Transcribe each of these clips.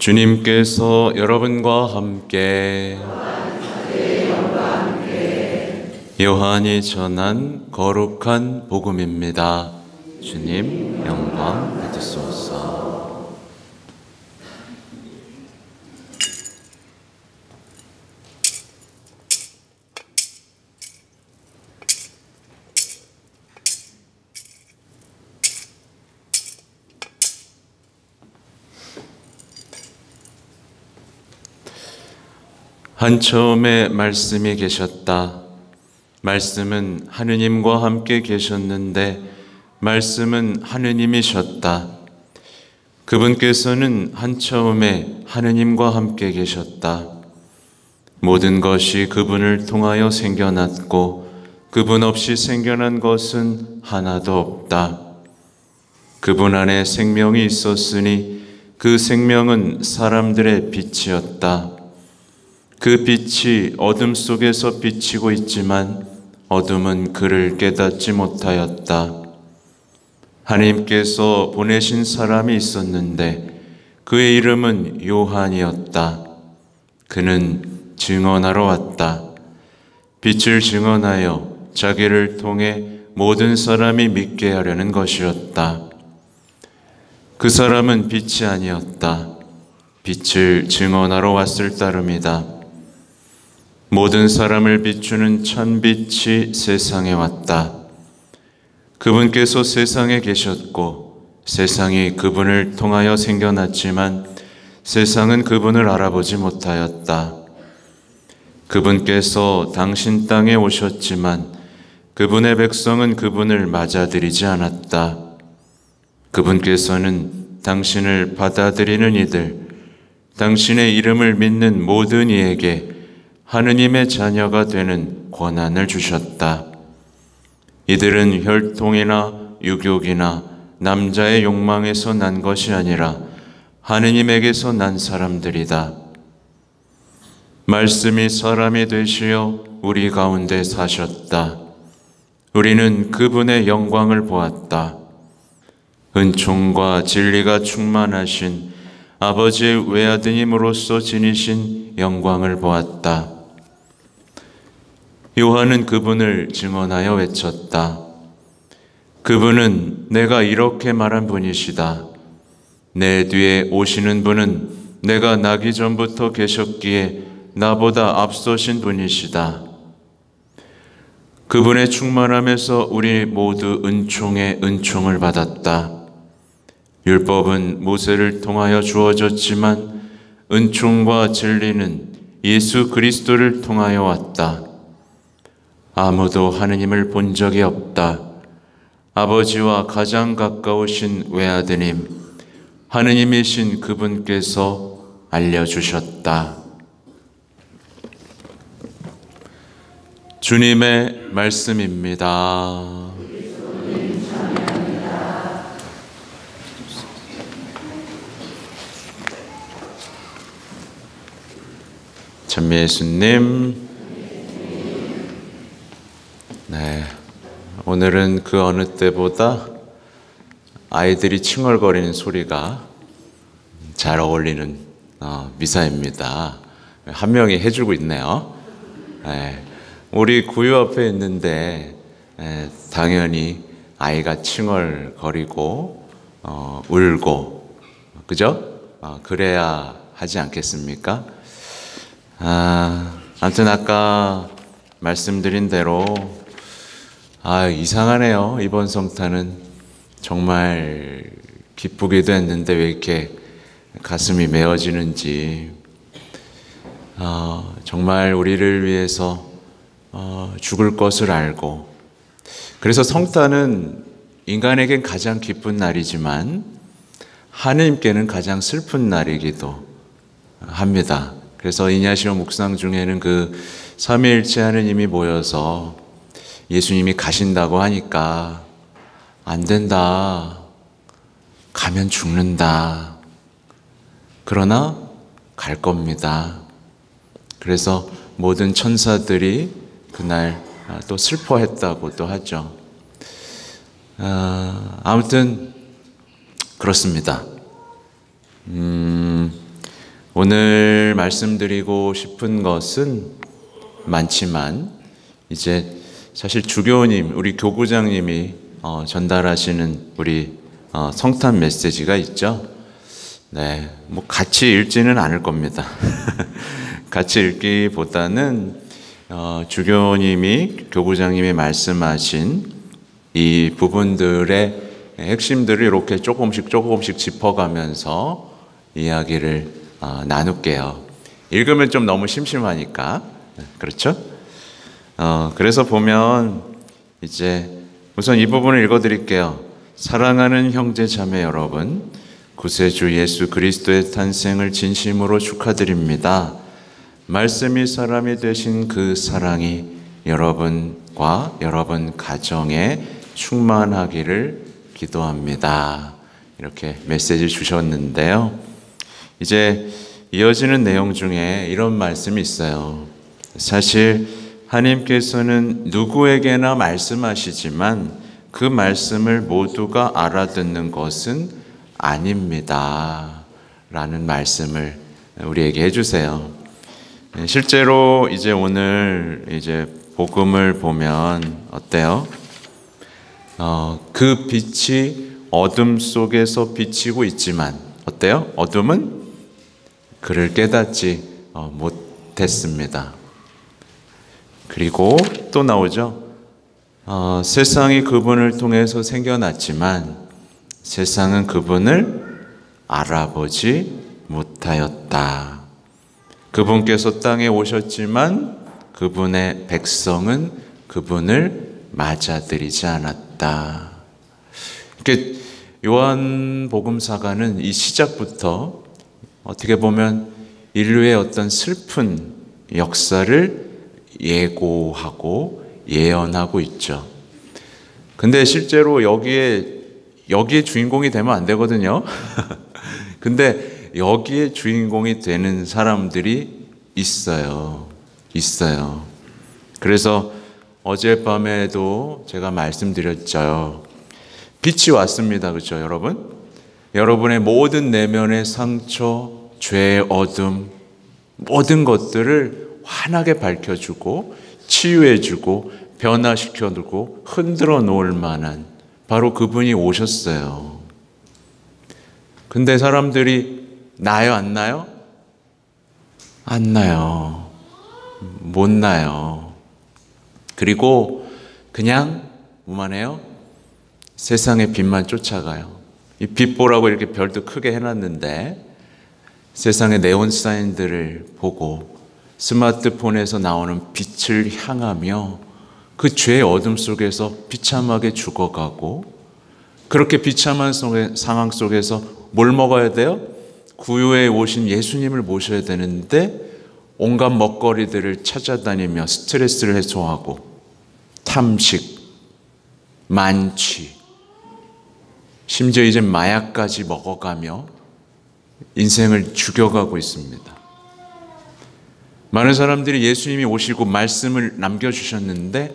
주님께서 여러분과 함께 요한이 전한 거룩한 복음입니다. 주님 영광 받으소서. 한처음에 말씀이 계셨다. 말씀은 하느님과 함께 계셨는데 말씀은 하느님이셨다. 그분께서는 한처음에 하느님과 함께 계셨다. 모든 것이 그분을 통하여 생겨났고 그분 없이 생겨난 것은 하나도 없다. 그분 안에 생명이 있었으니 그 생명은 사람들의 빛이었다. 그 빛이 어둠 속에서 비치고 있지만 어둠은 그를 깨닫지 못하였다. 하나님께서 보내신 사람이 있었는데 그의 이름은 요한이었다. 그는 증언하러 왔다. 빛을 증언하여 자기를 통해 모든 사람이 믿게 하려는 것이었다. 그 사람은 빛이 아니었다. 빛을 증언하러 왔을 따름이다. 모든 사람을 비추는 천빛이 세상에 왔다. 그분께서 세상에 계셨고 세상이 그분을 통하여 생겨났지만 세상은 그분을 알아보지 못하였다. 그분께서 당신 땅에 오셨지만 그분의 백성은 그분을 맞아들이지 않았다. 그분께서는 당신을 받아들이는 이들, 당신의 이름을 믿는 모든 이에게 하느님의 자녀가 되는 권한을 주셨다. 이들은 혈통이나 유교이나 남자의 욕망에서 난 것이 아니라 하느님에게서 난 사람들이다. 말씀이 사람이 되시어 우리 가운데 사셨다. 우리는 그분의 영광을 보았다. 은총과 진리가 충만하신 아버지의 외아드님으로서 지니신 영광을 보았다. 요한은 그분을 증언하여 외쳤다. 그분은 내가 이렇게 말한 분이시다. 내 뒤에 오시는 분은 내가 나기 전부터 계셨기에 나보다 앞서신 분이시다. 그분의 충만함에서 우리 모두 은총에 은총을 받았다. 율법은 모세를 통하여 주어졌지만 은총과 진리는 예수 그리스도를 통하여 왔다. 아무도 하느님을 본 적이 없다. 아버지와 가장 가까우신 외아드님, 하느님이신 그분께서 알려주셨다. 주님의 말씀입니다. 찬미 예수님. 네, 오늘은 그 어느 때보다 아이들이 칭얼거리는 소리가 잘 어울리는 미사입니다. 한 명이 해주고 있네요. 네, 우리 구유 앞에 있는데 당연히 아이가 칭얼거리고 울고 그죠? 그래야 하지 않겠습니까? 아무튼 아까 말씀드린 대로 이상하네요. 이번 성탄은 정말 기쁘기도 했는데 왜 이렇게 가슴이 메어지는지. 정말 우리를 위해서 죽을 것을 알고, 그래서 성탄은 인간에겐 가장 기쁜 날이지만 하느님께는 가장 슬픈 날이기도 합니다. 그래서 이냐시오 묵상 중에는 그 삼위일체 하느님이 모여서 예수님이 가신다고 하니까 안 된다, 가면 죽는다, 그러나 갈 겁니다. 그래서 모든 천사들이 그날 또 슬퍼했다고 또 하죠. 아무튼 그렇습니다. 오늘 말씀드리고 싶은 것은 많지만 이제 사실 주교님, 우리 교구장님이 전달하시는 우리 성탄 메시지가 있죠. 네, 뭐 같이 읽지는 않을 겁니다. 같이 읽기보다는 주교님이, 교구장님이 말씀하신 이 부분들의 핵심들을 이렇게 조금씩 짚어가면서 이야기를 나눌게요. 읽으면 좀 너무 심심하니까. 그렇죠? 그래서 보면 이제 우선 이 부분을 읽어드릴게요. 사랑하는 형제 자매 여러분, 구세주 예수 그리스도의 탄생을 진심으로 축하드립니다. 말씀이 사람이 되신 그 사랑이 여러분과 여러분 가정에 충만하기를 기도합니다. 이렇게 메시지 주셨는데요. 이제 이어지는 내용 중에 이런 말씀이 있어요. 사실 하나님께서는 누구에게나 말씀하시지만 그 말씀을 모두가 알아듣는 것은 아닙니다. 라는 말씀을 우리에게 해주세요. 실제로 이제 오늘 이제 복음을 보면 어때요? 그 빛이 어둠 속에서 비치고 있지만 어때요? 어둠은 그를 깨닫지 못했습니다. 그리고 또 나오죠. 세상이 그분을 통해서 생겨났지만 세상은 그분을 알아보지 못하였다. 그분께서 땅에 오셨지만 그분의 백성은 그분을 맞아들이지 않았다. 이렇게 요한복음사가는 이 시작부터 어떻게 보면 인류의 어떤 슬픈 역사를 예고하고 예언하고 있죠. 근데 실제로 여기에 주인공이 되면 안 되거든요. 근데 여기에 주인공이 되는 사람들이 있어요. 그래서 어젯밤에도 제가 말씀드렸죠. 빛이 왔습니다. 그렇죠, 여러분? 여러분의 모든 내면의 상처, 죄의 어둠, 모든 것들을 환하게 밝혀주고 치유해주고 변화시켜주고 흔들어 놓을 만한 바로 그분이 오셨어요. 근데 사람들이 나요, 안 나요? 안 나요. 못 나요. 그리고 그냥 뭐만 해요? 세상의 빛만 쫓아가요. 이 빛 보라고 이렇게 별도 크게 해놨는데 세상의 네온 사인들을 보고 스마트폰에서 나오는 빛을 향하며 그 죄의 어둠 속에서 비참하게 죽어가고 그렇게 비참한 상황 속에서 뭘 먹어야 돼요? 구유에 오신 예수님을 모셔야 되는데 온갖 먹거리들을 찾아다니며 스트레스를 해소하고 탐식, 만취, 심지어 이제 마약까지 먹어가며 인생을 죽여가고 있습니다. 많은 사람들이 예수님이 오시고 말씀을 남겨주셨는데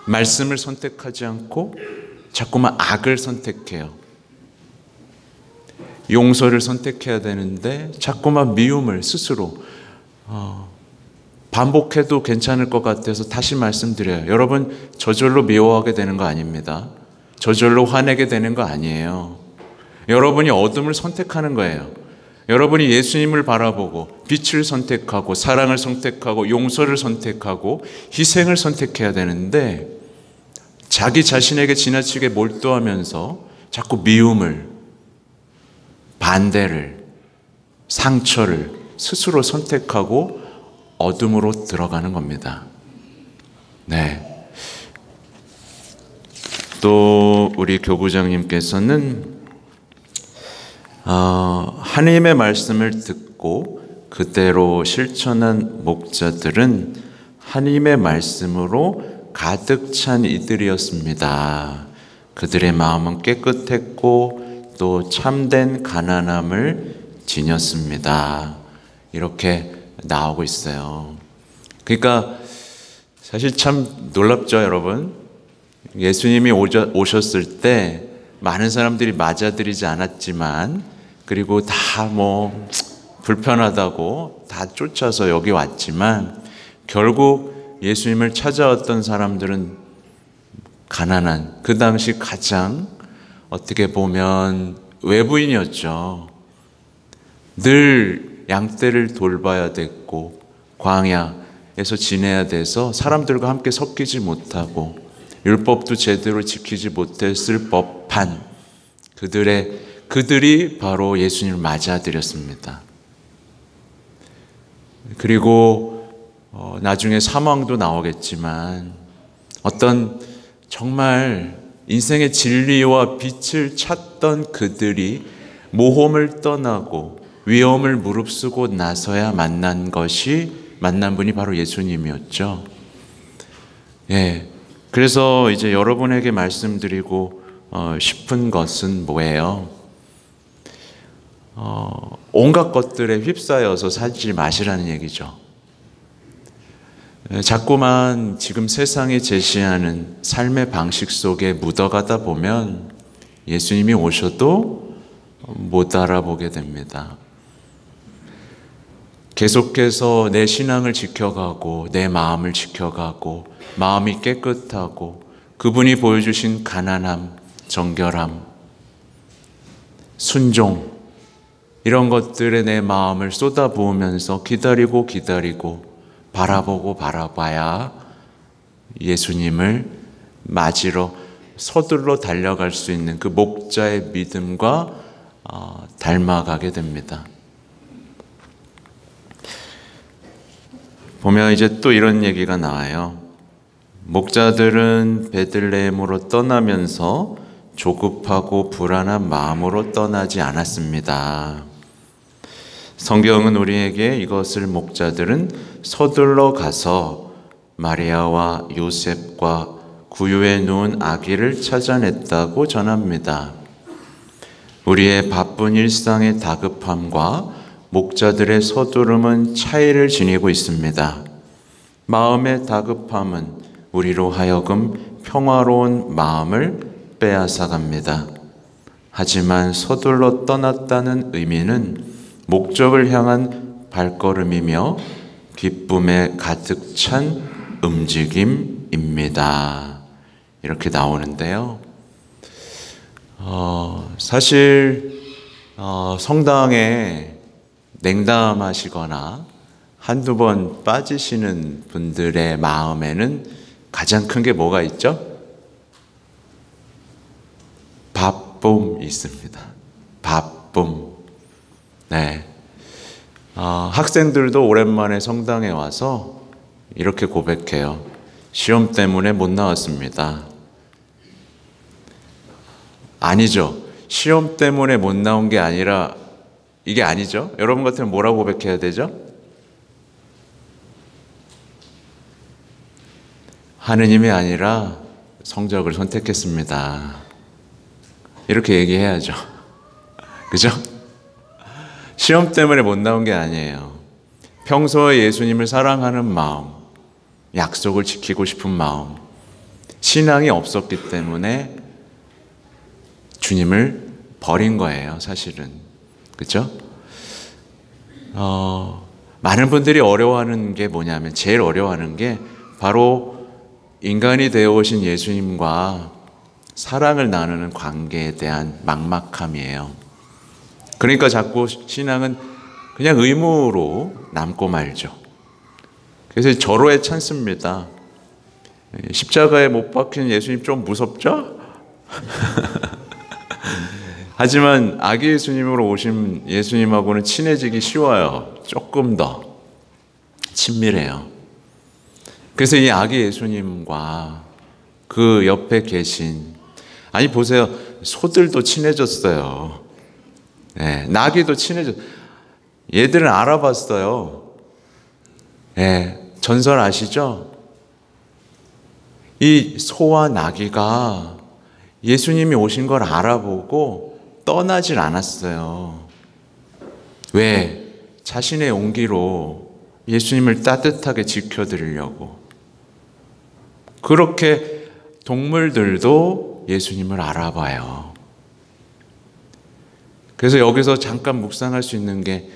말씀을 선택하지 않고 자꾸만 악을 선택해요. 용서를 선택해야 되는데 자꾸만 미움을 스스로 반복해도 괜찮을 것 같아서 다시 말씀드려요. 여러분, 저절로 미워하게 되는 거 아닙니다. 저절로 화내게 되는 거 아니에요. 여러분이 어둠을 선택하는 거예요. 여러분이 예수님을 바라보고 빛을 선택하고 사랑을 선택하고 용서를 선택하고 희생을 선택해야 되는데 자기 자신에게 지나치게 몰두하면서 자꾸 미움을, 반대를, 상처를 스스로 선택하고 어둠으로 들어가는 겁니다. 네. 또 우리 교구장님께서는 하나님의 말씀을 듣고 그대로 실천한 목자들은 하나님의 말씀으로 가득 찬 이들이었습니다. 그들의 마음은 깨끗했고 또 참된 가난함을 지녔습니다. 이렇게 나오고 있어요. 그러니까 사실 참 놀랍죠, 여러분? 예수님이 오셨을 때 많은 사람들이 맞아들이지 않았지만 그리고 다 불편하다고 다 쫓아서 여기 왔지만 결국 예수님을 찾아왔던 사람들은 가난한, 그 당시 가장 어떻게 보면 외부인이었죠. 늘 양떼를 돌봐야 됐고 광야에서 지내야 돼서 사람들과 함께 섞이지 못하고 율법도 제대로 지키지 못했을 법한 그들이 바로 예수님을 맞아들였습니다. 그리고 나중에 사망도 나오겠지만 어떤 정말 인생의 진리와 빛을 찾던 그들이 모험을 떠나고 위험을 무릅쓰고 나서야 만난 분이 바로 예수님이었죠. 예. 그래서 이제 여러분에게 말씀드리고 싶은 것은 뭐예요? 온갖 것들에 휩싸여서 살지 마시라는 얘기죠. 자꾸만 지금 세상이 제시하는 삶의 방식 속에 묻어가다 보면 예수님이 오셔도 못 알아보게 됩니다. 계속해서 내 신앙을 지켜가고 내 마음을 지켜가고 마음이 깨끗하고 그분이 보여주신 가난함, 정결함, 순종 이런 것들에 내 마음을 쏟아부으면서 기다리고 바라보고 바라봐야 예수님을 맞으러 서둘러 달려갈 수 있는 그 목자의 믿음과 닮아가게 됩니다. 보면 이제 또 이런 얘기가 나와요. 목자들은 베들레헴으로 떠나면서 조급하고 불안한 마음으로 떠나지 않았습니다. 성경은 우리에게 이것을 목자들은 서둘러 가서 마리아와 요셉과 구유에 누운 아기를 찾아냈다고 전합니다. 우리의 바쁜 일상의 다급함과 목자들의 서두름은 차이를 지니고 있습니다. 마음의 다급함은 우리로 하여금 평화로운 마음을 빼앗아갑니다. 하지만 서둘러 떠났다는 의미는 목적을 향한 발걸음이며 기쁨에 가득 찬 움직임입니다. 이렇게 나오는데요. 사실 성당에 냉담하시거나 한두 번 빠지시는 분들의 마음에는 가장 큰 게 뭐가 있죠? 바쁨이 있습니다. 바쁨. 네. 학생들도 오랜만에 성당에 와서 이렇게 고백해요. 시험 때문에 못 나왔습니다. 아니죠. 시험 때문에 못 나온 게 아니라 이게 아니죠. 여러분 같으면 뭐라고 고백해야 되죠? 하느님이 아니라 성적을 선택했습니다. 이렇게 얘기해야죠. 그죠? 시험 때문에 못 나온 게 아니에요. 평소에 예수님을 사랑하는 마음, 약속을 지키고 싶은 마음, 신앙이 없었기 때문에 주님을 버린 거예요, 사실은. 그렇죠? 많은 분들이 어려워하는 게 뭐냐면 제일 어려워하는 게 바로 인간이 되어 오신 예수님과 사랑을 나누는 관계에 대한 막막함이에요. 그러니까 자꾸 신앙은 그냥 의무로 남고 말죠. 그래서 절호에 찬습니다. 십자가에 못 박힌 예수님 좀 무섭죠? 하지만 아기 예수님으로 오신 예수님하고는 친해지기 쉬워요. 조금 더 친밀해요. 그래서 이 아기 예수님과 그 옆에 계신, 아니 보세요, 소들도 친해졌어요. 네, 나귀도 얘들은 알아봤어요. 네, 전설 아시죠? 이 소와 나귀가 예수님이 오신 걸 알아보고 떠나질 않았어요. 왜? 자신의 온기로 예수님을 따뜻하게 지켜드리려고. 그렇게 동물들도 예수님을 알아봐요. 그래서 여기서 잠깐 묵상할 수 있는 게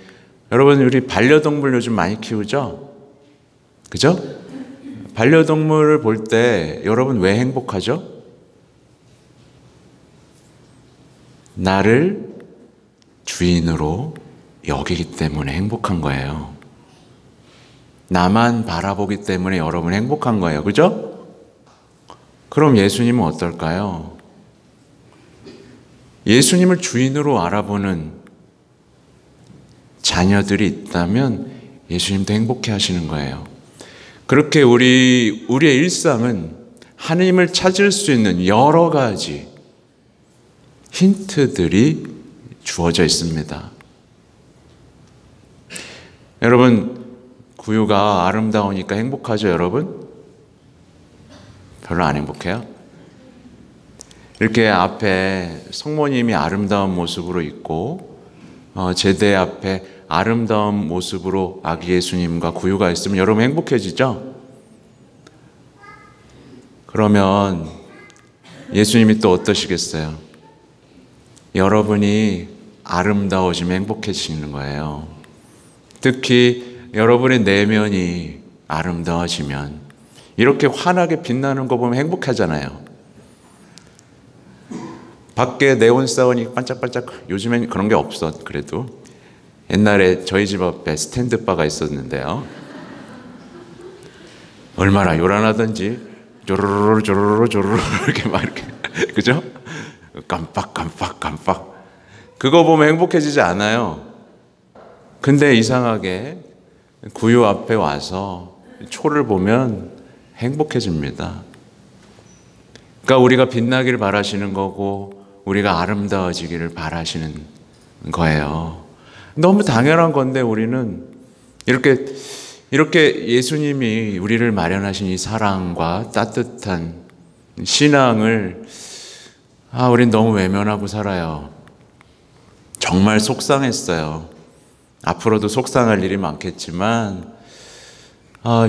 여러분, 우리 반려동물 요즘 많이 키우죠? 그죠? 반려동물을 볼 때 여러분 왜 행복하죠? 나를 주인으로 여기기 때문에 행복한 거예요. 나만 바라보기 때문에 여러분 행복한 거예요. 그죠? 그럼 예수님은 어떨까요? 예수님을 주인으로 알아보는 자녀들이 있다면 예수님도 행복해 하시는 거예요. 그렇게 우리의 일상은 하나님을 찾을 수 있는 여러 가지 힌트들이 주어져 있습니다. 여러분, 구유가 아름다우니까 행복하죠, 여러분? 별로 안 행복해요? 이렇게 앞에 성모님이 아름다운 모습으로 있고 제대 앞에 아름다운 모습으로 아기 예수님과 구유가 있으면 여러분 행복해지죠? 그러면 예수님이 또 어떠시겠어요? 여러분이 아름다워지면 행복해지는 거예요. 특히 여러분의 내면이 아름다워지면 이렇게 환하게 빛나는 거 보면 행복하잖아요. 밖에 네온사원이 반짝반짝, 요즘엔 그런 게 없어. 그래도 옛날에 저희 집 앞에 스탠드바가 있었는데요, 얼마나 요란하던지 조르르 조르르 조르르 이렇게 막 이렇게 그죠? 깜빡 그거 보면 행복해지지 않아요. 근데 이상하게 구유 앞에 와서 초를 보면 행복해집니다. 그러니까 우리가 빛나기를 바라시는 거고 우리가 아름다워지기를 바라시는 거예요. 너무 당연한 건데 우리는 이렇게 예수님이 우리를 마련하신 이 사랑과 따뜻한 신앙을 우린 너무 외면하고 살아요. 정말 속상했어요. 앞으로도 속상할 일이 많겠지만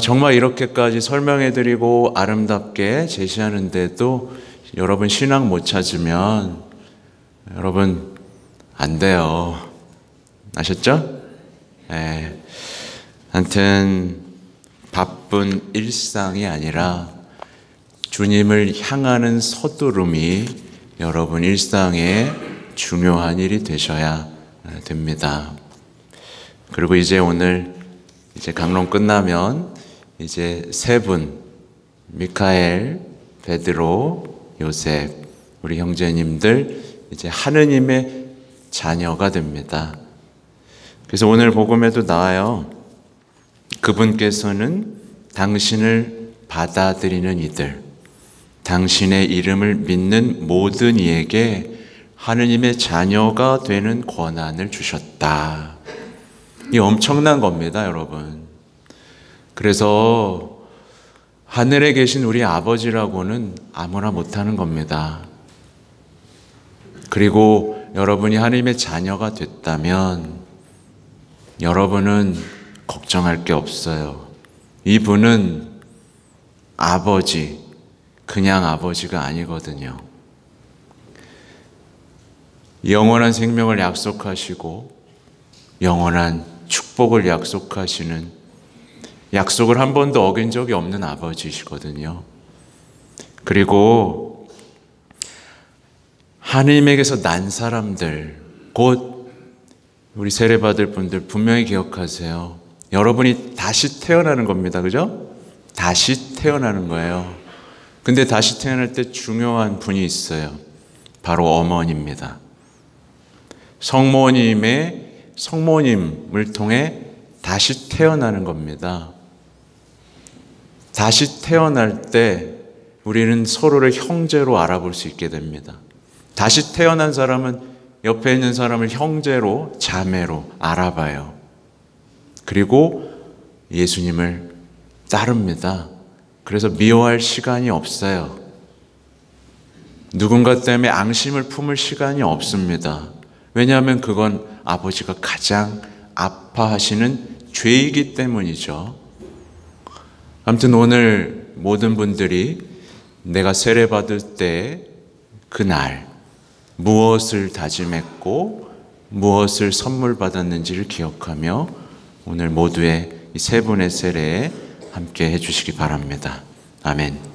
정말 이렇게까지 설명해드리고 아름답게 제시하는데도 여러분 신앙 못 찾으면 여러분 안 돼요. 아셨죠? 네. 아무튼 바쁜 일상이 아니라 주님을 향하는 서두름이 여러분 일상에 중요한 일이 되셔야 됩니다. 그리고 오늘 강론 끝나면 세 분, 미카엘, 베드로, 요셉, 우리 형제님들 하느님의 자녀가 됩니다. 그래서 오늘 복음에도 나와요. 그분께서는 당신을 받아들이는 이들, 당신의 이름을 믿는 모든 이에게 하느님의 자녀가 되는 권한을 주셨다. 이 엄청난 겁니다, 여러분. 그래서 하늘에 계신 우리 아버지라고는 아무나 못하는 겁니다. 그리고 여러분이 하느님의 자녀가 됐다면 여러분은 걱정할 게 없어요. 이분은 아버지, 그냥 아버지가 아니거든요. 영원한 생명을 약속하시고 영원한 축복을 약속하시는, 약속을 한 번도 어긴 적이 없는 아버지시거든요. 그리고 하느님에게서 난 사람들, 곧 우리 세례받을 분들 분명히 기억하세요. 여러분이 다시 태어나는 겁니다. 그죠? 다시 태어나는 거예요. 근데 다시 태어날 때 중요한 분이 있어요. 바로 어머니입니다. 성모님을 통해 다시 태어나는 겁니다. 다시 태어날 때 우리는 서로를 형제로 알아볼 수 있게 됩니다. 다시 태어난 사람은 옆에 있는 사람을 형제로, 자매로 알아봐요. 그리고 예수님을 따릅니다. 그래서 미워할 시간이 없어요. 누군가 때문에 앙심을 품을 시간이 없습니다. 왜냐하면 그건 아버지가 가장 아파하시는 죄이기 때문이죠. 아무튼 오늘 모든 분들이 내가 세례받을 때 그날 무엇을 다짐했고 무엇을 선물 받았는지를 기억하며 오늘 모두의 이 세 분의 세례에 함께 해주시기 바랍니다. 아멘.